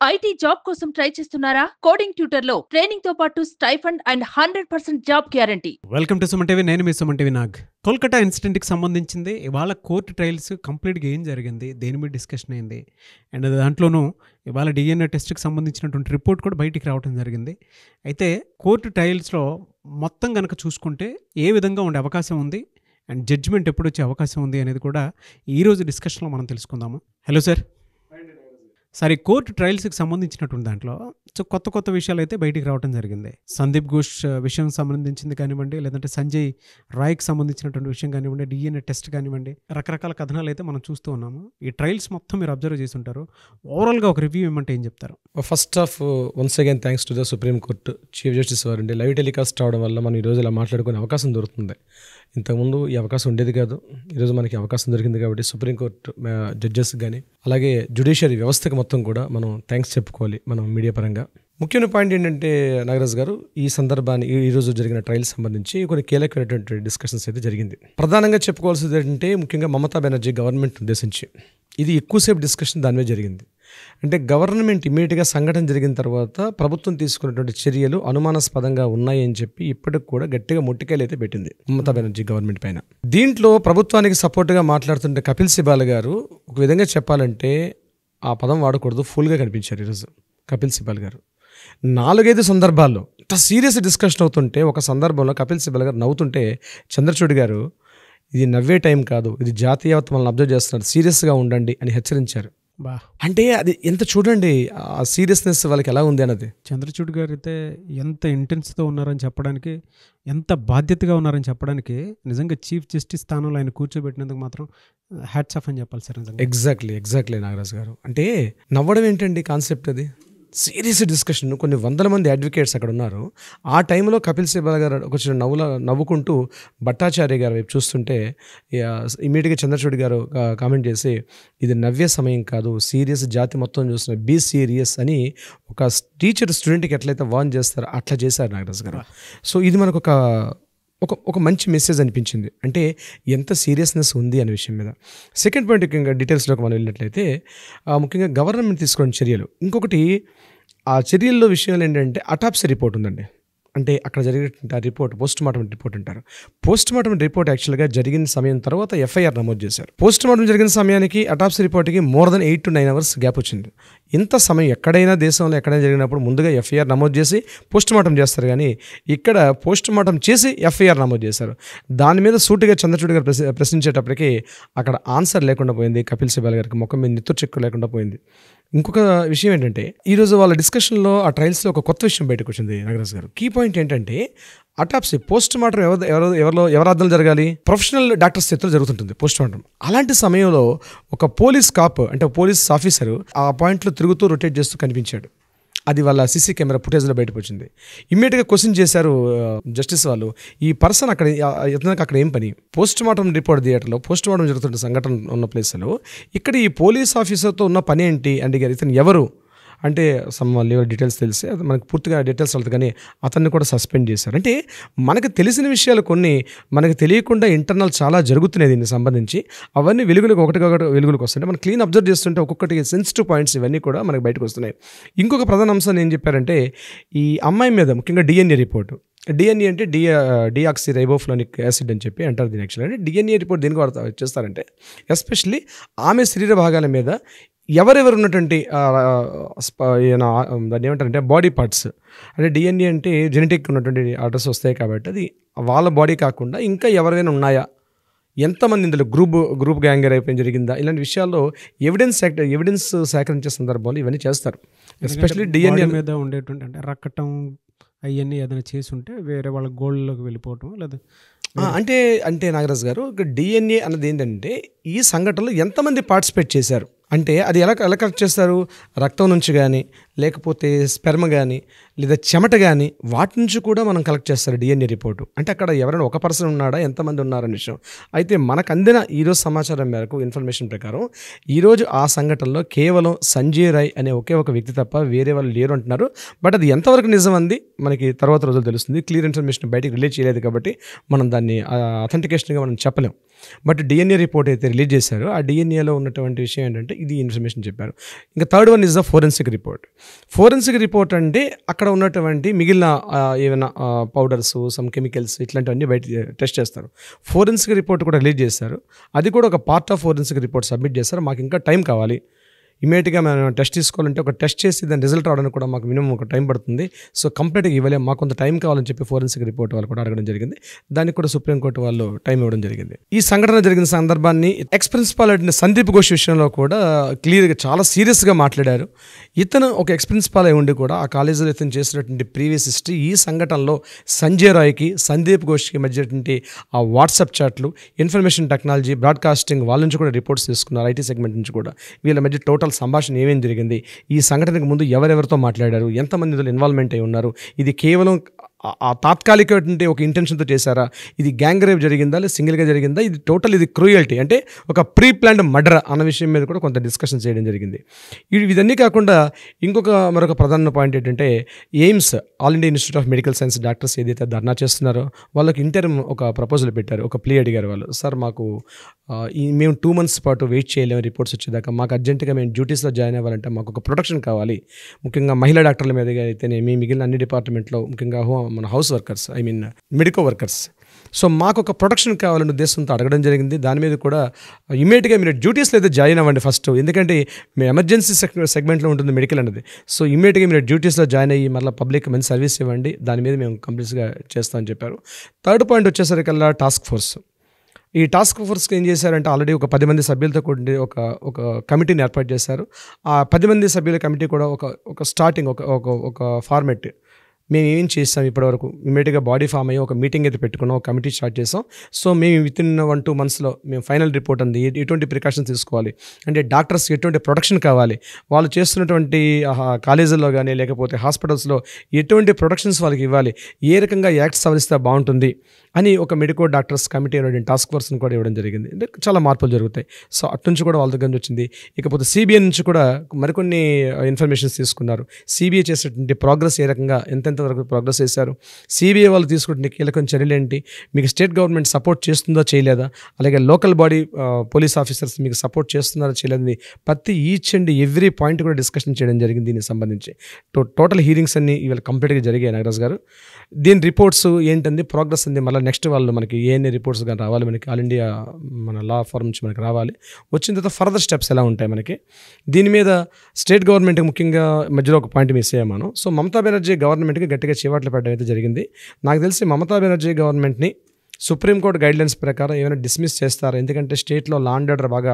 IT job కోసం try చేస్తున్నారా? Coding tutor లో ట్రైనింగ్ తో పాటు stipend and 100% job guarantee. Welcome to Suman TV. నేను మీ సుమన్ టీవీ నాగ్. కోల్కతా ఇన్సిడెంట్కి సంబంధించింది ఇవాళ కోర్టు ట్రయల్స్ కంప్లీట్గా ఏం జరిగింది, దేని మీద డిస్కషన్ అయింది, అండ్ దాంట్లోనూ ఇవాళ డిఎన్ఏ టెస్ట్కి సంబంధించినటువంటి రిపోర్ట్ కూడా బయటికి రావడం జరిగింది. అయితే కోర్టు ట్రయల్స్లో మొత్తం కనుక చూసుకుంటే ఏ విధంగా ఉండే అవకాశం ఉంది అండ్ జడ్జిమెంట్ ఎప్పుడు వచ్చే అవకాశం ఉంది అనేది కూడా ఈరోజు డిస్కషన్లో మనం తెలుసుకుందాము. Hello sir. సరే, కోర్టు ట్రయల్స్కి సంబంధించినటువంటి దాంట్లో కొత్త కొత్త విషయాలు అయితే బయటికి రావడం జరిగింది. సందీప్ ఘోష్ విషయం సంబంధించింది కానివ్వండి, లేదంటే సంజయ్ రాయ్కి సంబంధించినటువంటి విషయం కానివ్వండి, డిఎన్ఏ టెస్ట్ కానివ్వండి, రకరకాల కథనాలు అయితే మనం చూస్తూ ఉన్నాము. ఈ ట్రయల్స్ మొత్తం మీరు అబ్జర్వ్ చేసి ఉంటారు. ఓవరాల్గా ఒక రివ్యూ ఇవ్వమంటే ఏం చెప్తారు? First of once again thanks to the supreme court chief justice వారు లైవ్ టెలికాస్ట్ అవడం వల్ల మనం ఈరోజు ఇలా మాట్లాడుకునే అవకాశం దొరుకుతుంది. ఇంతకుముందు ఈ అవకాశం ఉండేది కాదు. ఈరోజు మనకి అవకాశం దొరికింది కాబట్టి సుప్రీంకోర్టు జడ్జెస్ కానీ అలాగే జ్యుడిషియరీ వ్యవస్థకి మొత్తం కూడా మనం థ్యాంక్స్ చెప్పుకోవాలి మనం మీడియా పరంగా. ముఖ్యమైన పాయింట్ ఏంటంటే నాగరాజ్ గారు, ఈ సందర్భాన్ని ఈరోజు జరిగిన ట్రయల్ సంబంధించి కొన్ని కీలకమైనటువంటి డిస్కషన్స్ అయితే జరిగింది. ప్రధానంగా చెప్పుకోవాల్సింది ఏంటంటే ముఖ్యంగా మమతా బెనర్జీ గవర్నమెంట్ ఉద్దేశించి ఇది ఎక్కువసేపు డిస్కషన్ దాని మీద జరిగింది. అంటే గవర్నమెంట్ ఇమీడియట్గా సంఘటన జరిగిన తర్వాత ప్రభుత్వం తీసుకున్నటువంటి చర్యలు అనుమానాస్పదంగా ఉన్నాయి అని చెప్పి ఇప్పటికి కూడా గట్టిగా మొట్టికాయలు అయితే పెట్టింది మమతా బెనర్జీ గవర్నమెంట్ పైన. దీంట్లో ప్రభుత్వానికి సపోర్ట్గా మాట్లాడుతుంటే కపిల్ సిబాల్ గారు ఒక విధంగా చెప్పాలంటే ఆ పదం వాడకూడదు, ఫుల్గా కనిపించారు ఈరోజు కపిల్ సిబాల్ గారు. 4-5 సందర్భాల్లో ఇంత సీరియస్ డిస్కషన్ అవుతుంటే ఒక సందర్భంలో కపిల్ సిబాల్ గారు నవ్వుతుంటే చంద్రచూడ్ గారు ఇది నవ్వే టైం కాదు, ఇది జాతీయత మనల్ని అబ్జర్వ్ చేస్తున్నారు, సీరియస్గా ఉండండి అని హెచ్చరించారు. అంటే అది ఎంత చూడండి ఆ సీరియస్నెస్ వాళ్ళకి ఎలా ఉంది అన్నది. చంద్రచూడ్ గారు అయితే ఎంత ఇంటెన్స్తో ఉన్నారని చెప్పడానికి, ఎంత బాధ్యతగా ఉన్నారని చెప్పడానికి నిజంగా చీఫ్ జస్టిస్ స్థానంలో ఆయన కూర్చోబెట్టినందుకు మాత్రం హ్యాట్స్ ఆఫ్ అని చెప్పాలి సార్. ఎగ్జాక్ట్లీ నాగరాజ్ గారు. అంటే నవ్వడం ఏంటండి కాన్సెప్ట్, అది సీరియస్ డిస్కషన్. కొన్ని 100 మంది అడ్వకేట్స్ అక్కడ ఉన్నారు. ఆ టైంలో కపిల్ సిబాల్ గారు ఒక నవ్వుకుంటూ భట్టాచార్య గారు వైపు చూస్తుంటే ఇమీడియట్గా చంద్రచూడ్ గారు కామెంట్ చేసి ఇది నవ్వే సమయం కాదు, సీరియస్, జాతి మొత్తం చూస్తున్న, బీ సీరియస్ అని ఒక టీచర్ స్టూడెంట్కి ఎట్లయితే వార్న్ చేస్తారో అట్లా చేశారు నాగరాజ్ గారు. సో ఇది మనకు ఒక మంచి మెసేజ్ అనిపించింది, అంటే ఎంత సీరియస్నెస్ ఉంది అనే విషయం మీద. సెకండ్ పాయింట్ ముఖ్యంగా డీటెయిల్స్లోకి మనం వెళ్ళినట్లయితే ముఖ్యంగా గవర్నమెంట్ తీసుకున్న చర్యలు. ఇంకొకటి ఆ చర్యల్లో విషయాలు ఏంటంటే అటాప్సీ రిపోర్ట్ ఉందండి. అంటే అక్కడ జరిగిన రిపోర్ట్ పోస్ట్ మార్టం రిపోర్ట్ అంటారు. పోస్ట్ మార్టం రిపోర్ట్ యాక్చువల్గా జరిగిన సమయం తర్వాత ఎఫ్ఐఆర్ నమోదు చేశారు. పోస్ట్ మార్టం జరిగిన సమయానికి అటాప్సీ రిపోర్ట్కి more than 8 to 9 hours gap వచ్చింది. ఇంత సమయం ఎక్కడైనా దేశంలో ఎక్కడైనా జరిగినప్పుడు ముందుగా ఎఫ్ఐఆర్ నమోదు చేసి పోస్ట్ మార్టం చేస్తారు, కానీ ఇక్కడ పోస్ట్ మార్టం చేసి ఎఫ్ఐఆర్ నమోదు చేశారు. దాని మీద సూటిగా చంద్రచూడ్ గారు ప్రశ్నించేటప్పటికీ అక్కడ ఆన్సర్ లేకుండా పోయింది. కపిల్ సిబాల్ గారికి ముఖం మీద నిత్తు చెక్కు లేకుండా పోయింది. ఇంకొక విషయం ఏంటంటే ఈరోజు వాళ్ళ డిస్కషన్లో ఆ ట్రయల్స్లో ఒక కొత్త విషయం బయటకు వచ్చింది నాగరాజ్ గారు. కీ పాయింట్ ఏంటంటే అటాప్సీ పోస్ట్ మార్టం ఎవరి అర్థం జరగాలి, ప్రొఫెషనల్ డాక్టర్స్ చేతిలో జరుగుతుంటుంది పోస్ట్ మార్టం. అలాంటి సమయంలో ఒక పోలీస్ కాప్ అంటే పోలీస్ ఆఫీసరు ఆ పాయింట్లో తిరుగుతూ రొటేట్ చేస్తూ కనిపించాడు. అది వాళ్ళ సీసీ కెమెరా ఫుటేజ్లో బయటకు వచ్చింది. ఇమ్మీడియట్గా క్వశ్చన్ చేశారు జస్టిస్ వాళ్ళు, ఈ పర్సన్ అక్కడ ఏం పని? పోస్ట్ మార్టం రిపోర్ట్ థియేటర్లో పోస్ట్ మార్టం జరుగుతున్న సంఘటన ఉన్న ప్లేస్లో ఇక్కడ ఈ పోలీస్ ఆఫీసర్తో ఉన్న పని ఏంటి అంటే ఇతను ఎవరు అంటే సమ్ లీగల్ డీటెయిల్స్ తెలిసి అది మనకు పూర్తిగా డీటెయిల్స్ వెళ్తుంది, కానీ అతన్ని కూడా సస్పెండ్ చేశారు. అంటే మనకు తెలిసిన విషయాలు కొన్ని మనకు తెలియకుండా ఇంటర్నల్ చాలా జరుగుతున్నాయి దీనికి సంబంధించి. అవన్నీ ఒకటి వెలుగులకు వస్తుంటే మనం క్లీన్ అబ్జర్వ్ చేస్తుంటే ఒక్కొక్కటి సెన్సిటివ్ పాయింట్స్ ఇవన్నీ కూడా మనకు బయటకు వస్తున్నాయి. ఇంకొక ప్రధాన అంశాన్ని ఏం చెప్పారంటే ఈ అమ్మాయి మీద ముఖ్యంగా డిఎన్ఏ రిపోర్టు. డిఎన్ఏ అంటే డిఆక్సీ రైబోఫ్లానిక్ యాసిడ్ అని చెప్పి అంటారు దీని. యాక్చువల్లీ అంటే డిఎన్ఏ రిపోర్ట్ దేనికి చేస్తారంటే ఎస్పెషల్లీ ఆమె శరీర భాగాల మీద ఎవరెవరు ఉన్నటువంటి దాన్ని ఏమంటారంటే బాడీ పార్ట్స్, అంటే డిఎన్ఏ అంటే జెనెటిక్ ఉన్నటువంటి ఆర్డర్స్ వస్తాయి కాబట్టి అది వాళ్ళ బాడీ కాకుండా ఇంకా ఎవరైనా ఉన్నాయా, ఎంతమంది ఇందులో గ్రూప్ గ్యాంగర్ అయిపోయి జరిగిందా, ఇలాంటి విషయాల్లో ఎవిడెన్స్ సేకరించే సందర్భంలో ఇవన్నీ చేస్తారు. ఎస్పెషల్లీ డిఎన్ఏ మీద ఉండేటువంటి అంటే రక్కటం అవన్నీ ఏదైనా చేసి ఉంటే వేరే వాళ్ళ గోల్డ్లోకి వెళ్ళిపోవటం లేదా అంటే నాగరాజ్ గారు డిఎన్ఏ అన్నది ఏంటంటే ఈ సంఘటనలో ఎంతమంది పార్టిసిపేట్ చేశారు అంటే అది ఎలా కలెక్ట్ చేస్తారు, రక్తం నుంచి కానీ లేకపోతే స్పెర్మ్ కానీ లేదా చెమట కానీ వాటి నుంచి కూడా మనం కలెక్ట్ చేస్తారు డిఎన్ఏ రిపోర్టు. అంటే అక్కడ ఎవరైనా ఒక పర్సన్ ఉన్నాడా, ఎంతమంది ఉన్నారనే విషయం. అయితే మనకు అందిన ఈరోజు సమాచారం మేరకు, ఇన్ఫర్మేషన్ ప్రకారం ఈరోజు ఆ సంఘటనలో కేవలం సంజయ్ రాయ్ అనే ఒకే ఒక వ్యక్తి తప్ప వేరే వాళ్ళు లేరు అంటున్నారు. బట్ అది ఎంతవరకు నిజం అంది మనకి తర్వాత రోజులు తెలుస్తుంది. క్లియర్ ఇన్ఫర్మేషన్ బయటికి రిలీజ్ చేయలేదు కాబట్టి మనం దాన్ని అథెంటికేషన్గా మనం చెప్పలేం. బట్ డిఎన్ఏ రిపోర్ట్ అయితే రిలీజ్ చేశారు. ఆ డిఎన్ఏలో ఉన్నటువంటి విషయం ఏంటంటే ఇది ఇన్ఫర్మేషన్ చెప్పారు. ఇంకా third one is the forensic report. Forensic report అంటే అక్కడ ఉన్నటువంటి మిగిలిన ఏమైనా పౌడర్స్, సమ్ కెమికల్స్ ఇట్లాంటివన్నీ బయట టెస్ట్ చేస్తారు. ఫోరెన్సిక్ రిపోర్ట్ కూడా రిలీజ్ చేశారు. అది కూడా ఒక part of forensic report submit చేస్తారు. మాకు ఇంకా టైం కావాలి, ఇమీడియట్గా మనం టెస్ట్ తీసుకోవాలంటే ఒక టెస్ట్ చేసి దాని రిజల్ట్ రావడానికి కూడా మాకు మినిమం ఒక టైం పడుతుంది. సో కంప్లీట్గా ఇవ్వలేము, మాకు కొంత టైం కావాలని చెప్పి ఫోరెన్సిక్ రిపోర్ట్ వాళ్ళు కూడా అడగడం జరిగింది. దానికి కూడా సుప్రీంకోర్టు వాళ్ళు టైం ఇవ్వడం జరిగింది. ఈ సంఘటన జరిగిన సందర్భాన్ని ఎక్స్ ప్రిన్సిపాల్ అయిన సందీప్ ఘోష్ విషయంలో కూడా క్లియర్గా చాలా సీరియస్గా మాట్లాడారు. ఇతను ఒక ఎక్స్ ప్రిన్సిపాల్ అయి ఉండి కూడా ఆ కాలేజీలో ఇతను చేసినటువంటి ప్రీవియస్ హిస్టరీ, ఈ సంఘటనలో సంజయ్ రాయ్కి సందీప్ ఘోష్కి మధ్యటువంటి ఆ వాట్సాప్ చాట్లు, ఇన్ఫర్మేషన్ టెక్నాలజీ, బ్రాడ్కాస్టింగ్ వాళ్ళ నుంచి కూడా రిపోర్ట్స్ తీసుకున్నారు. ఐటీ సెగ్మెంట్ నుంచి కూడా వీళ్ళ మధ్య టోటల్ సంభాషణ ఏమేం జరిగింది, ఈ సంఘటనకు ముందు ఎవరెవరితో మాట్లాడారు, ఎంతమంది ఇందులో ఇన్వాల్వ్మెంట్ అయి ఉన్నారు, ఇది కేవలం ఆ తాత్కాలికటువంటి ఒక ఇంటెన్షన్తో చేశారా, ఇది గ్యాంగ్ రేప్ జరిగిందా లేదా సింగిల్గా జరిగిందా, ఇది టోటల్ ఇది క్రూయల్టీ అంటే ఒక ప్రీ ప్లాన్డ్ మర్డర్ అన్న విషయం మీద కూడా కొంత డిస్కషన్ చేయడం జరిగింది. ఇవన్నీ కాకుండా మరొక ప్రధాన పాయింట్ ఏంటంటే AIIMS, all India institute of medical science doctors ఏదైతే ధర్నా చేస్తున్నారో వాళ్ళకి ఇంటర్మ్ ఒక ప్రపోజల్ పెట్టారు. ఒక ప్లీ అడిగారు వాళ్ళు, సార్ మాకు మేము 2 months పాటు వెయిట్ చేయలేము రిపోర్ట్స్ వచ్చేదాకా, మాకు అర్జెంటుగా మేము డ్యూటీస్లో జాయిన్ అవ్వాలంటే మాకు ఒక ప్రొటెక్షన్ కావాలి, ముఖ్యంగా మహిళా డాక్టర్ల మీదగా అయితేనేమి మిగిలిన అన్ని డిపార్ట్మెంట్లో, ముఖ్యంగా మన house workers medico workers. So మాకు ఒక ప్రొటెక్షన్ కావాలనే ఉద్దేశంతో అడగడం జరిగింది. దాని మీద కూడా ఇమీడియట్గా మీరు డ్యూటీస్లో అయితే జాయిన్ అవ్వండి ఫస్ట్, ఎందుకంటే మీ ఎమర్జెన్సీ సెగ్మెంట్లో ఉంటుంది మెడికల్ అనేది. సో ఇమీడియట్గా మీరు డ్యూటీస్లో జాయిన్ అయ్యి మళ్ళీ పబ్లిక్ మంచి సర్వీస్ ఇవ్వండి, దాని మీద మేము కంప్లీట్గా చేస్తామని చెప్పారు. థర్డ్ పాయింట్ వచ్చేసరికల్లా టాస్క్ ఫోర్స్. ఈ టాస్క్ ఫోర్స్కి ఏం చేశారంటే ఆల్రెడీ ఒక 10 మంది సభ్యులతో కూడి ఒక కమిటీని ఏర్పాటు చేశారు. ఆ 10 మంది సభ్యుల కమిటీ కూడా ఒక స్టార్టింగ్ ఒక ఫార్మెట్ మేము ఏం చేస్తాం ఇప్పటివరకు, ఇమీడియట్గా బాడీ ఫామ్ అయ్యి ఒక మీటింగ్ అయితే పెట్టుకున్నాం, ఒక కమిటీ స్టార్ట్ చేసాం. సో మేము వితిన్ 1-2 monthsలో మేము ఫైనల్ రిపోర్ట్ అంది, ఎటువంటి ప్రికాషన్స్ తీసుకోవాలి అంటే డాక్టర్స్ ఎటువంటి ప్రొటెక్షన్ కావాలి, వాళ్ళు చేస్తున్నటువంటి కాలేజీల్లో కానీ లేకపోతే హాస్పిటల్స్లో ఎటువంటి ప్రొటెక్షన్స్ వాళ్ళకి ఇవ్వాలి, ఏ రకంగా యాక్ట్స్ సవరిస్తే బాగుంటుంది అని ఒక మెడికో డాక్టర్స్ కమిటీ అనేటువంటి టాస్క్ ఫోర్స్ని కూడా ఇవ్వడం జరిగింది. అంటే చాలా మార్పులు జరుగుతాయి. సో అటు నుంచి కూడా వాళ్ళ దగ్గర నుంచి వచ్చింది. ఇకపోతే సిబిఐ నుంచి కూడా మరికొన్ని ఇన్ఫర్మేషన్స్ తీసుకున్నారు. సిబిఐ చేసేటువంటి ప్రోగ్రెస్ ఏ రకంగా ఎంతవరకు ప్రోగ్రెస్ చేశారు, సిబిఐ వాళ్ళు తీసుకుంటున్న కీలక చర్యలు ఏంటి, మీకు స్టేట్ గవర్నమెంట్ సపోర్ట్ చేస్తుందో చేయలేదా, అలాగే లోకల్ బాడీ పోలీస్ ఆఫీసర్స్ మీకు సపోర్ట్ చేస్తున్నారో చేయలేదని ప్రతి ఈచ్ అండ్ ఎవ్రీ పాయింట్ కూడా డిస్కషన్ చేయడం జరిగింది. దీనికి సంబంధించి టోటల్ హీరింగ్స్ అన్ని ఇవాళ కంప్లీట్గా జరిగాయి నాగరాజ్ గారు. దీని రిపోర్ట్స్ ఏంటంది, ప్రోగ్రెస్ అంది, మళ్ళీ నెక్స్ట్ వాళ్ళు మనకి ఏఎన్ఏ రిపోర్ట్స్ కానీ రావాలి, మనకి ఆల్ ఇండియా మన లా ఫార్మ్ నుంచి మనకి రావాలి. వచ్చిన తర్వాత ఫర్దర్ స్టెప్స్ ఎలా ఉంటాయి మనకి. దీని మీద స్టేట్ గవర్నమెంట్కి ముఖ్యంగా మధ్యలో ఒక పాయింట్ మిస్ అయ్యాం మనం. సో మమతా బెనర్జీ గవర్నమెంట్కి గట్టిగా చేపట్లు పెట్టడం అయితే జరిగింది. నాకు తెలిసి మమతా బెనర్జీ గవర్నమెంట్ని సుప్రీంకోర్టు గైడ్లైన్స్ ప్రకారం ఏమైనా డిస్మిస్ చేస్తారు, ఎందుకంటే స్టేట్లో లా అండ్ ఆర్డర్ బాగా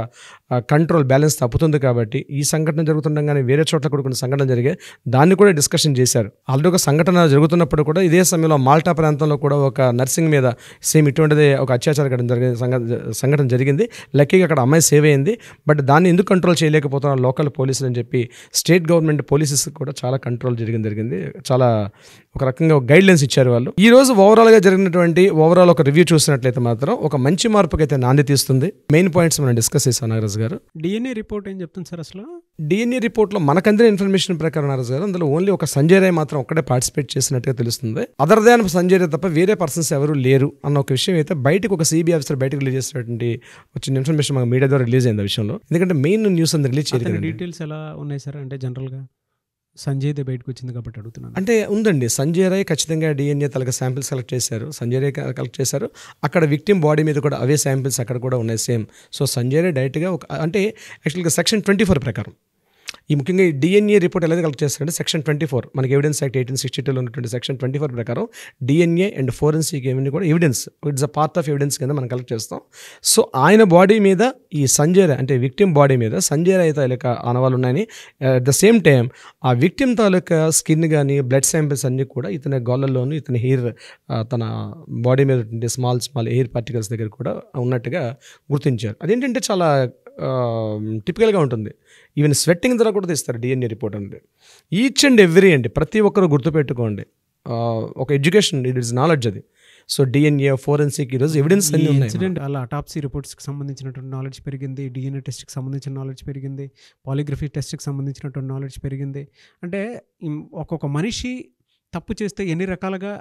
కంట్రోల్ బ్యాలెన్స్ తప్పుతుంది కాబట్టి. ఈ సంఘటన జరుగుతుండగానే వేరే చోట్ల కూడా కొన్ని సంఘటన జరిగాయి, దాన్ని కూడా డిస్కషన్ చేశారు. ఆల్రెడీ ఒక సంఘటన జరుగుతున్నప్పుడు కూడా ఇదే సమయంలో మాల్టా ప్రాంతంలో కూడా ఒక నర్సింగ్ మీద సేమ్ ఇటువంటిదే ఒక అత్యాచారం సంఘటన జరిగింది. లక్కీగా అక్కడ అమ్మాయి సేవ్ అయింది. బట్ దాన్ని ఎందుకు కంట్రోల్ చేయలేకపోతున్నారు లోకల్ పోలీసులు అని చెప్పి స్టేట్ గవర్నమెంట్ పోలీసెస్ కూడా చాలా కంట్రోల్ జరిగింది. చాలా ఒక రకంగా గైడ్లైన్స్ ఇచ్చారు వాళ్ళు. ఈ రోజు ఓవరాల్గా జరిగినటువంటి ఒక రివ్యూ చూసినట్లయితే మాత్రం ఒక మంచి మార్పుకి అయితే నాంది తీస్తుంది. మెయిన్ పాయింట్స్ మనం డిస్కస్ చేసాం నాగరాజ్ గారు. డిఎన్ఏ రిపోర్ట్ ఏం చెప్తుంది సార్ అసలు? డిఎన్ఏ రిపోర్ట్లో మనకందిన ఇన్ఫర్మేషన్ ప్రకారం నాగరాజ్ గారు అందులో ఓన్లీ ఒక సంజయ్ రాయ్ మాత్రం ఒక్కడే పార్టిసిపేట్ చేసినట్టుగా తెలుస్తుంది. అదర్ దాన్ సంజయ్ రాయ్ తప్ప వేరే పర్సన్స్ ఎవరు లేరు అన్న ఒక విషయం అయితే బయటకు ఒక సిబిఐ ఆఫీసర్ బయటకు రిలీజ్ చేసినటువంటి వచ్చిన ఇన్ఫర్మేషన్ మనకు మీడియా ద్వారా రిలీజ్ అయింది ఆ విషయంలో. ఎందుకంటే మెయిన్ న్యూస్ అంతా రిలీజ్ చేయలేదు. డీటెయిల్స్ ఎలా ఉన్నాయి సార్? అంటే జనరల్గా సంజయ్దే బయటకు వచ్చింది కాబట్టి అడుగుతున్నాను. అంటే ఉందండి, సంజయ్ రాయ్ ఖచ్చితంగా డిఎన్ఏ తలక శాంపిల్స్ కలెక్ట్ చేశారు, సంజయ్ రాయ్ కలెక్ట్ చేశారు. అక్కడ విక్టిమ్ బాడీ మీద కూడా అవే శాంపిల్స్ అక్కడ కూడా ఉన్నాయి సేమ్. సో సంజయ్ రాయ్ డైరెక్ట్గా అంటే యాక్చువల్గా సెక్షన్ 24 ప్రకారం ఈ ముఖ్యంగా ఈ డిఎన్ఏ రిపోర్ట్ ఎలా కలెక్ట్ చేస్తారంటే సెక్షన్ 24 మనకి ఎవిడెన్స్ యాక్ట్ 1862లో ఉన్నటువంటి సెక్షన్ 24 ప్రకారం డిఎన్ఏ అండ్ ఫోరెన్సిక్ ఏమన్నీ కూడా evidence, it's a part of evidence కింద మనం కలెక్ట్ చేస్తాం. సో ఆయన బాడీ మీద ఈ సంజయ్ రాయ్ అంటే విక్టిమ్ బాడీ మీద సంజయ్ రాయ్ తాలూకా ఆనవాళ్ళు ఉన్నాయని, అట్ ద సేమ్ టైం ఆ విక్టిమ్ తాలూకా స్కిన్ కానీ బ్లడ్ శాంపిల్స్ అన్నీ కూడా ఇతని గోళ్ళల్లోనూ ఇతని హెయిర్ తన బాడీ మీద స్మాల్ ఎయిర్ పార్టికల్స్ దగ్గర కూడా ఉన్నట్టుగా గుర్తించారు. అదేంటంటే చాలా టిపికల్గా ఉంటుంది. ఈవెన్ స్వెట్టింగ్ ద్వారా కూడా తీస్తారు డిఎన్ఏ రిపోర్ట్ అనేది. ఈచ్ అండ్ ఎవ్రీ అండి, ప్రతి ఒక్కరు గుర్తుపెట్టుకోండి, ఒక ఎడ్యుకేషన్, ఇట్ ఇస్ నాలెడ్జ్ అది. సో డిఎన్ఏ, ఫోరెన్సిక్, ఈరోజు ఎవిడెన్స్ అన్నీ ఉన్నాయి. ఇన్సిడెంట్ అలా అటాప్సీ రిపోర్ట్స్కి సంబంధించినటువంటి నాలెడ్జ్ పెరిగింది, డిఎన్ఏ టెస్ట్కి సంబంధించిన నాలెడ్జ్ పెరిగింది, పాలిగ్రఫీ టెస్ట్కి సంబంధించినటువంటి నాలెడ్జ్ పెరిగింది. అంటే ఒక్కొక్క మనిషి తప్పు చేస్తే ఎన్ని రకాలుగా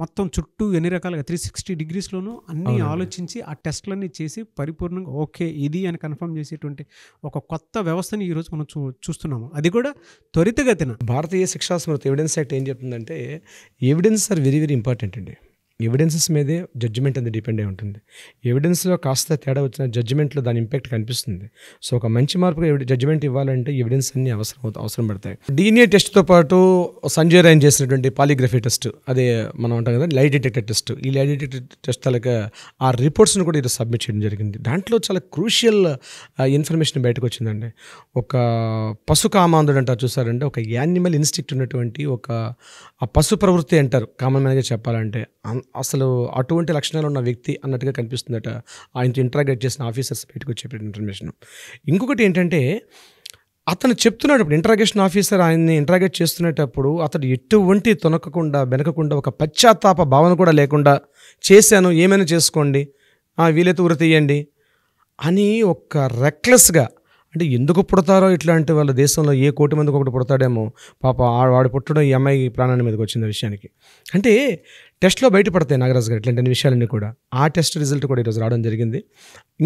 మొత్తం చుట్టూ ఎన్ని రకాలుగా 360 డిగ్రీస్లోనూ అన్నీ ఆలోచించి ఆ టెస్ట్లన్నీ చేసి పరిపూర్ణంగా ఓకే ఇది అని కన్ఫర్మ్ చేసేటువంటి ఒక కొత్త వ్యవస్థని ఈరోజు మనం చూస్తున్నాము. అది కూడా త్వరితగతిన. భారతీయ శిక్షా స్మృతి ఎవిడెన్స్ యాక్ట్ ఏం చెప్తుందంటే evidence are very very important అండి. ఎవిడెన్సెస్ మీదే జడ్జిమెంట్ అనేది డిపెండ్ అయి ఉంటుంది. ఎవిడెన్స్లో కాస్త తేడా వచ్చిన జడ్జిమెంట్లో దాని ఇంపాక్ట్ కనిపిస్తుంది. సో ఒక మంచి మార్పుగా జడ్జిమెంట్ ఇవ్వాలంటే ఎవిడెన్స్ అన్ని అవసరం పడతాయి. డిఎన్ఏ టెస్ట్తో పాటు సంజయ్ రాయన్ చేసినటువంటి పాలిగ్రఫీ టెస్ట్, అదే మనం అంటాం కదా లై డిటెక్టర్ టెస్ట్, ఈ లై డిటెక్టర్ టెస్ట్ అలాగా ఆ రిపోర్ట్స్ని కూడా ఈరోజు సబ్మిట్ చేయడం జరిగింది. దాంట్లో చాలా క్రూషియల్ ఇన్ఫర్మేషన్ బయటకు వచ్చిందండి. ఒక పశు కామాంధుడు అంటారు చూసారంటే, ఒక యానిమల్ ఇన్స్టింక్ట్ ఉన్నటువంటి ఒక ఆ పశు ప్రవృత్తి అంటారు కామన్ మ్యాన్గా చెప్పాలంటే, అసలు అటువంటి లక్షణాలు ఉన్న వ్యక్తి అన్నట్టుగా కనిపిస్తుందట ఆయనతో ఇంటరాగేట్ చేసిన ఆఫీసర్స్ బయటకు వచ్చే ఇన్ఫర్మేషన్. ఇంకొకటి ఏంటంటే అతను చెప్తున్నప్పుడు ఇంటరాగేషన్ ఆఫీసర్ ఆయన్ని ఇంటరాగేట్ చేస్తున్నప్పుడు అతడు ఎటువంటి తొనకకుండా వెనకకుండా ఒక పశ్చాత్తాప భావన కూడా లేకుండా చేశాను ఏమైనా చేసుకోండి, వీలైతే ఉరి తీయండి అని ఒక రెక్లెస్గా, అంటే ఎందుకు పుడతారో ఇట్లాంటి వాళ్ళ దేశంలో ఏ కోటి మందికి ఒకటి పుడతాడేమో పాప, వాడు పుట్టడం ఈ అమ్మాయి ప్రాణాన్ని మీదకి వచ్చిన విషయానికి. అంటే టెస్ట్లో బయటపడతాయి నాగరాజు గారు ఇట్లాంటి విషయాలన్నీ కూడా. ఆ టెస్ట్ రిజల్ట్ కూడా ఈరోజు రావడం జరిగింది.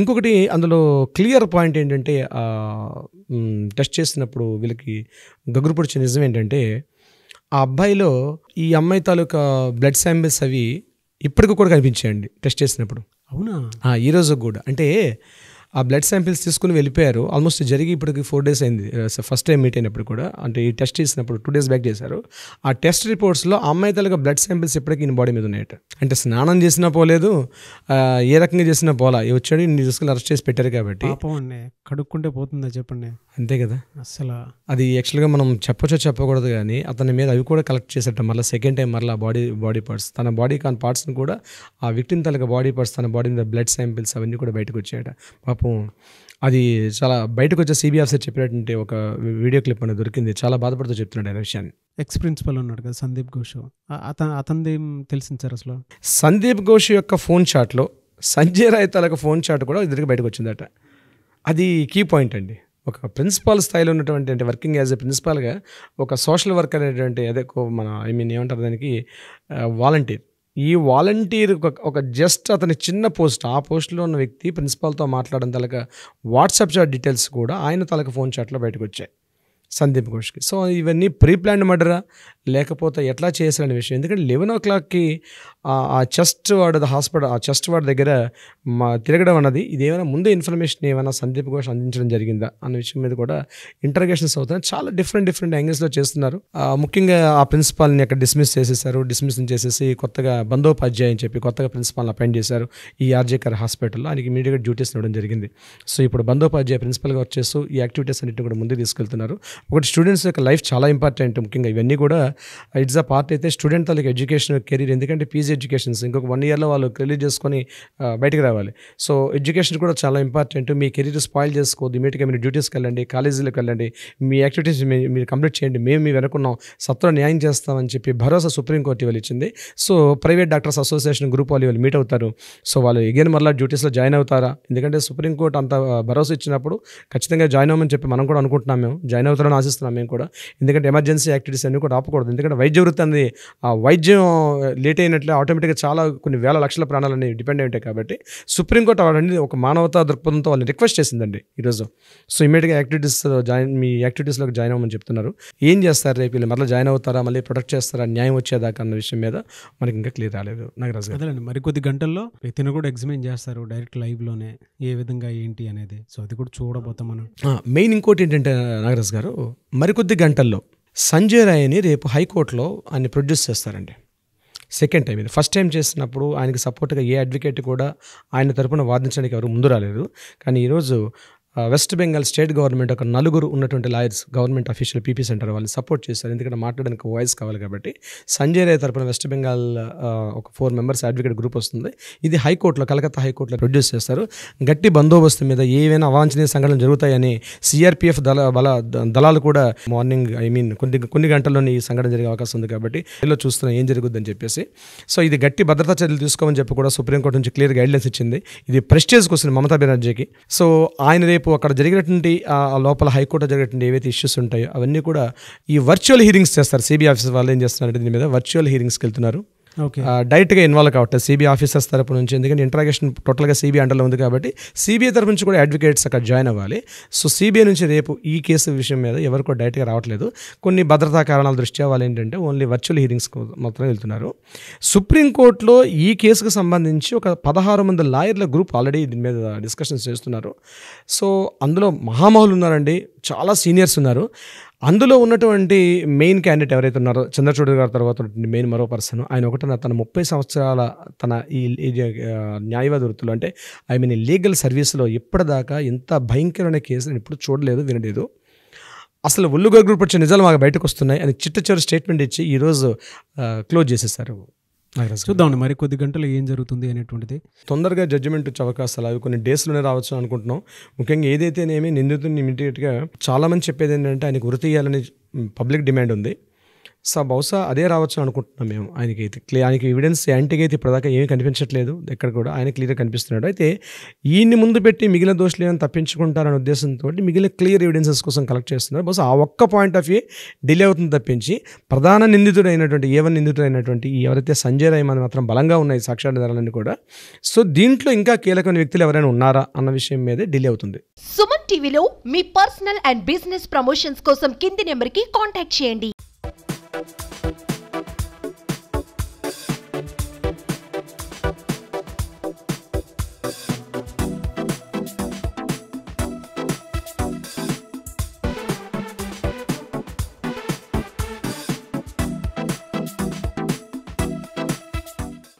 ఇంకొకటి అందులో క్లియర్ పాయింట్ ఏంటంటే టెస్ట్ చేసినప్పుడు వీళ్ళకి గగురుపొడిచే నిజం ఏంటంటే ఆ అబ్బాయిలో ఈ అమ్మాయి తాలూకా బ్లడ్ శాంపిల్స్ అవి ఇప్పటికి కూడా కనిపించాయండి టెస్ట్ చేసినప్పుడు. అవునా? ఈరోజు కూడా. అంటే ఆ బ్లడ్ శాంపిల్స్ తీసుకుని వెళ్ళిపోయారు. ఆల్మోస్ట్ జరిగి ఇప్పటికి 4 days అయింది ఫస్ట్ టైం మీట్ అయినప్పుడు కూడా. అంటే ఈ టెస్ట్ చేసినప్పుడు 2 days బ్యాక్ చేశారు. ఆ టెస్ట్ రిపోర్ట్స్లో అమ్మాయి తలగా బ్లడ్ శాంపిల్స్ ఇప్పటికీ ఈయన బాడీ మీద ఉన్నాయట. అంటే స్నానం చేసినా పోలేదు, ఏ రకంగా చేసినా పోలా, వచ్చాడు ఇన్ని తీసుకుని అరెస్ట్ చేసి పెట్టారు కాబట్టి. కడుక్కుంటే పోతుందా చెప్పండి? అంతే కదా. అసలు అది యాక్చువల్గా మనం చెప్పొచ్చో చెప్పకూడదు కానీ అతని మీద అవి కూడా కలెక్ట్ చేసేట మళ్ళీ సెకండ్ టైం మళ్ళీ బాడీ పార్ట్స్, తన బాడీ కాని పార్ట్స్ని కూడా ఆ విక్టిమ్ తలగా బాడీ పార్ట్స్, తన బాడీ మీద బ్లడ్ శాంపిల్స్ అవన్నీ కూడా బయటకు వచ్చాయట. పాపం అది చాలా బయటకు వచ్చే సిబిఐ ఆఫీసర్ చెప్పినట్టు ఒక వీడియో క్లిప్ అనేది దొరికింది. చాలా బాధపడుతూ చెప్తున్నాడు ఆ విషయాన్ని. ఎక్స్ ప్రిన్సిపల్ ఉన్నాడు కదా సందీప్ ఘోష్, అతనిదేం తెలిసింది సార్ అసలు? సందీప్ ఘోష్ యొక్క ఫోన్ చాట్లో సంజయ్ రాయ్ తాలూకా ఫోన్ చాట్ కూడా ఇద్దరికి బయటకు వచ్చిందట. అది కీ పాయింట్ అండి. ఒక ప్రిన్సిపాల్ స్థాయిలో ఉన్నటువంటి, అంటే వర్కింగ్ యాజ్ ఎ ప్రిన్సిపాల్గా ఒక సోషల్ వర్క్ అనేటువంటి అదే మన ఏమంటారు దానికి, వాలంటీర్. ఈ వాలంటీర్ ఒక జస్ట్ అతని చిన్న పోస్ట్, ఆ పోస్ట్లో ఉన్న వ్యక్తి ప్రిన్సిపాల్తో మాట్లాడడం తలక వాట్సాప్ చాట్ డీటెయిల్స్ కూడా ఆయన తలక ఫోన్ చాట్లో బయటకు వచ్చాయి సందీప్ ఘోష్కి. సో ఇవన్నీ ప్రీ ప్లాన్డ్ మర్డరా లేకపోతే ఎట్లా చేశారనే విషయం. ఎందుకంటే 11 o'clockకి ఆ చెస్ట్ వార్డ్ హాస్పిటల్, ఆ చెస్ట్ వార్డ్ దగ్గర తిరగడం అన్నది ఇదేమైనా ముందే ఇన్ఫర్మేషన్ ఏమైనా సందీప్ ఘోష్ అందించడం జరిగిందా అన్న విషయం మీద కూడా ఇంటర్గేషన్స్ అవుతున్నాయి. చాలా డిఫరెంట్ యాంగిల్స్లో చేస్తున్నారు. ముఖ్యంగా ఆ ప్రిన్సిపాల్ని అక్కడ డిస్మిస్ చేసేసి కొత్తగా బందోపాధ్యాయ అని చెప్పి కొత్తగా ప్రిన్సిపాల్ని అపాయింట్ చేశారు ఈ ఆర్జేకర్ హాస్పిటల్లో. ఆయనకి ఇమీడియట్గా డ్యూటీస్ ఇవ్వడం జరిగింది. సో ఇప్పుడు బందోపాధ్యాయ ప్రిన్సిపల్గా వచ్చేస్తూ ఈ యాక్టివిటీస్ అన్నింటినీ కూడా ముందుకు తీసుకెళ్తున్నారు. ఒకటి స్టూడెంట్స్ యొక్క లైఫ్ చాలా ఇంపార్టెంట్. ముఖ్యంగా ఇవన్నీ కూడా ఇట్స్ అ పార్ట్ అయితే స్టూడెంట్ తాలూకు ఎడ్యుకేషన్ కెరీర్. ఎందుకంటే పీజీ ఎడ్యుకేషన్స్ ఇంకొక 1 yearలో వాళ్ళు క్లియర్ చేసుకొని బయటకు రావాలి. సో ఎడ్యుకేషన్ కూడా చాలా ఇంపార్టెంట్. మీ కెరీర్ స్పాయిల్ చేసుకోవద్దు. ఇమీడియట్గా మీరు డ్యూటీస్కి వెళ్ళండి, కాలేజీలకు వెళ్ళండి, మీ యాక్టివిటీస్ మీరు కంప్లీట్ చేయండి, మేము మీ వెనుకున్నాం, సత్వర న్యాయం చేస్తామని చెప్పి భరోసా సుప్రీంకోర్టు ఇవాళ ఇచ్చింది. So private doctors association group వాళ్ళు ఇవాళ మీట్ అవుతారు. సో వాళ్ళు ఎగైన్ మళ్ళీ డ్యూటీస్లో జాయిన్ అవుతారా? ఎందుకంటే సుప్రీంకోర్టు అంత భరోసా ఇచ్చినప్పుడు ఖచ్చితంగా జాయిన్ అవ్వమని చెప్పి మనం కూడా అనుకుంటున్నాం, మేము జాయిన్ అవుతారని ఆశిస్తున్నాం మేము కూడా. ఎందుకంటే ఎమర్జెన్సీ యాక్టివిటీస్ అన్నీ కూడా ఆపకూడదు. ఎందుకంటే వైద్య వృత్తి అనేది ఆ వైద్యం లేట్ అయినట్లే ఆటోమేటిక్గా చాలా కొన్ని వేల లక్షల ప్రాణాలని డిపెండ్ అయి ఉంటాయి. కాబట్టి సుప్రీంకోర్టు అవన్నీ ఒక మానవతా దృక్పథంతో వాళ్ళని రిక్వెస్ట్ చేసిందండి ఈరోజు. సో ఇమీడియట్గా మీ యాక్టివిటీస్లోకి జాయిన్ అవ్వమని చెప్తున్నారు. ఏం చేస్తారు రేపు వీళ్ళు? మళ్ళీ జాయిన్ అవుతారా, మళ్ళీ ప్రొటెక్ట్ చేస్తారా, న్యాయం వచ్చేదాకా అన్న విషయం మీద మనకి ఇంకా క్లియర్ రాలేదు నాగరాజు గారు. అదేనండి, మరికొద్ది గంటల్లో ఇతను కూడా ఎగ్జామిన్ చేస్తారు డైరెక్ట్ లైవ్లోనే ఏ విధంగా ఏంటి అనేది. సో అది కూడా చూడబోతాం మనం. మెయిన్ ఇంకోటి ఏంటంటే నాగరాజు గారు, మరికొద్ది గంటల్లో సంజయ్ రాయ్ని రేపు హైకోర్టులో ఆయన ప్రొడ్యూస్ చేస్తారండి. సెకండ్ టైం ఇది. ఫస్ట్ టైం చేసినప్పుడు ఆయనకి సపోర్ట్గా ఏ అడ్వకేట్ కూడా ఆయన తరపున వాదించడానికి ఎవరు ముందు రాలేదు. కానీ ఈరోజు వెస్ట్ బెంగాల్ స్టేట్ గవర్నమెంట్ ఒక నలుగురు ఉన్నటువంటి lawyers government official PP centre వాళ్ళు సపోర్ట్ చేశారు. ఎందుకంటే మాట్లాడడానికి వాయిస్ కావాలి కాబట్టి. సంజయ్ రాయ్ తరపున వెస్ట్ బెంగాల్ ఒక 4 మెంబర్స్ అడ్వకేట్ గ్రూప్ వస్తుంది. ఇది హైకోర్టులో, కలకత్తా హైకోర్టులో ప్రొడ్యూస్ చేస్తారు. గట్టి బందోబస్తు మీద ఏవైనా అవాంఛనీయ సంఘటనలు జరుగుతాయని సిఆర్పిఎఫ్ దళాలు కూడా మార్నింగ్ కొన్ని గంటల్లోనే ఈ సంఘటన జరిగే అవకాశం ఉంది కాబట్టి ఇలా చూస్తున్నాం ఏం జరుగుద్దని చెప్పేసి. సో ఇది గట్టి భద్రతా చర్యలు తీసుకోమని చెప్పి కూడా సుప్రీంకోర్టు నుంచి క్లియర్ గైడ్లైన్స్ ఇచ్చింది. ఇది ప్రెస్టేజ్ క్వశ్చన్ మమతా బెనర్జీకి. సో ఆయన రేపు అక్కడ జరిగినటువంటి లోపల హైకోర్టు జరిగినటువంటి ఏవైతే ఇష్యూస్ ఉంటాయో అవన్నీ కూడా ఈ వర్చువల్ హీరింగ్స్ చేస్తారు. సిబిఐ ఆఫీసర్ వాళ్ళు ఏం చేస్తున్నారంటే దీని మీద వర్చువల్ హీరింగ్స్కి వెళ్తున్నారు. డైరెక్ట్గా ఇన్వాల్వ్ కావట్లేదు సిబిఐ ఆఫీసర్స్ తరపు నుంచి. ఎందుకంటే ఇంట్రాగేషన్ టోటల్గా సిబిఐ అండర్లో ఉంది కాబట్టి సిబిఐ తరపు నుంచి కూడా అడ్వకేట్స్ అక్కడ జాయిన్ అవ్వాలి. సో సిబిఐ నుంచి రేపు ఈ కేసు విషయం మీద ఎవరు కూడా డైరెక్ట్గా రావట్లేదు. కొన్ని భద్రతా కారణాల దృష్ట్యా వాళ్ళు ఏంటంటే ఓన్లీ వర్చువల్ హీరింగ్స్ మాత్రమే వెళ్తున్నారు. సుప్రీంకోర్టులో ఈ కేసుకు సంబంధించి ఒక 16 మంది లాయర్ల గ్రూప్ ఆల్రెడీ దీని మీద డిస్కషన్స్ చేస్తున్నారు. సో అందులో మహామహులు ఉన్నారండి, చాలా సీనియర్స్ ఉన్నారు. అందులో ఉన్నటువంటి మెయిన్ క్యాండిడేట్ ఎవరైతే ఉన్నారో చంద్రచూడ్ గారి తర్వాత మెయిన్ మరో పర్సన్, ఆయన ఒకటన్నా తన 30 సంవత్సరాల తన ఈ న్యాయవాద వృత్తిలో అంటే ఈ లీగల్ సర్వీస్లో ఇప్పటిదాకా ఇంత భయంకరమైన కేసు నేను ఎప్పుడు చూడలేదు, వినలేదు. అసలు ఒళ్ళుగా గ్రూప్ వచ్చే నిజాలు మాకు బయటకు వస్తున్నాయి అని చిట్ట స్టేట్మెంట్ ఇచ్చి ఈరోజు క్లోజ్ చేసేసారు. చూద్దామండి మరి కొద్ది గంటలు ఏం జరుగుతుంది అనేటువంటిది. తొందరగా జడ్జిమెంట్ వచ్చే అవకాశాలు అవి కొన్ని డేస్లోనే రావచ్చు అనుకుంటున్నాం. ముఖ్యంగా ఏదైతేనేమి నిందితుడిని ఇమీడియట్గా చాలామంది చెప్పేది ఏంటంటే ఆయనకు ఉరి తీయాలని పబ్లిక్ డిమాండ్ ఉంది. సో బహుశా అదే రావచ్చు అనుకుంటున్నాం మేము. ఆయనకి ఎవిడెన్స్ యాంటీగా అయితే ఇప్పటిదాకా ఏమీ కనిపించట్లేదు ఎక్కడ కూడా. ఆయన క్లియర్గా కనిపిస్తున్నాడు. అయితే ఈయన్ని ముందు పెట్టి మిగిలిన దోషులు ఏమైనా తప్పించుకుంటారనే ఉద్దేశంతో మిగిలిన క్లియర్ ఎవిడెన్సెస్ కోసం కలెక్ట్ చేస్తున్నారు. బహుశా ఆ ఒక్క పాయింట్ ఆఫ్ వ్యూ డిలే అవుతుంది తప్పించి ప్రధాన నిందితుడైనటువంటి నిందితుడైనటువంటి ఎవరైతే సంజయ్ రాయ్ మన మాత్రం బలంగా ఉన్నాయి సాక్ష్యాధారాలన్నీ కూడా. సో దీంట్లో ఇంకా కీలకమైన వ్యక్తులు ఎవరైనా ఉన్నారా అన్న విషయం మీదే డిలే అవుతుంది. సుమన్ టీవీలో మీ పర్సనల్ అండ్ బిజినెస్ ప్రమోషన్స్ కోసం కింది నెంబర్కి కాంటాక్ట్ చేయండి.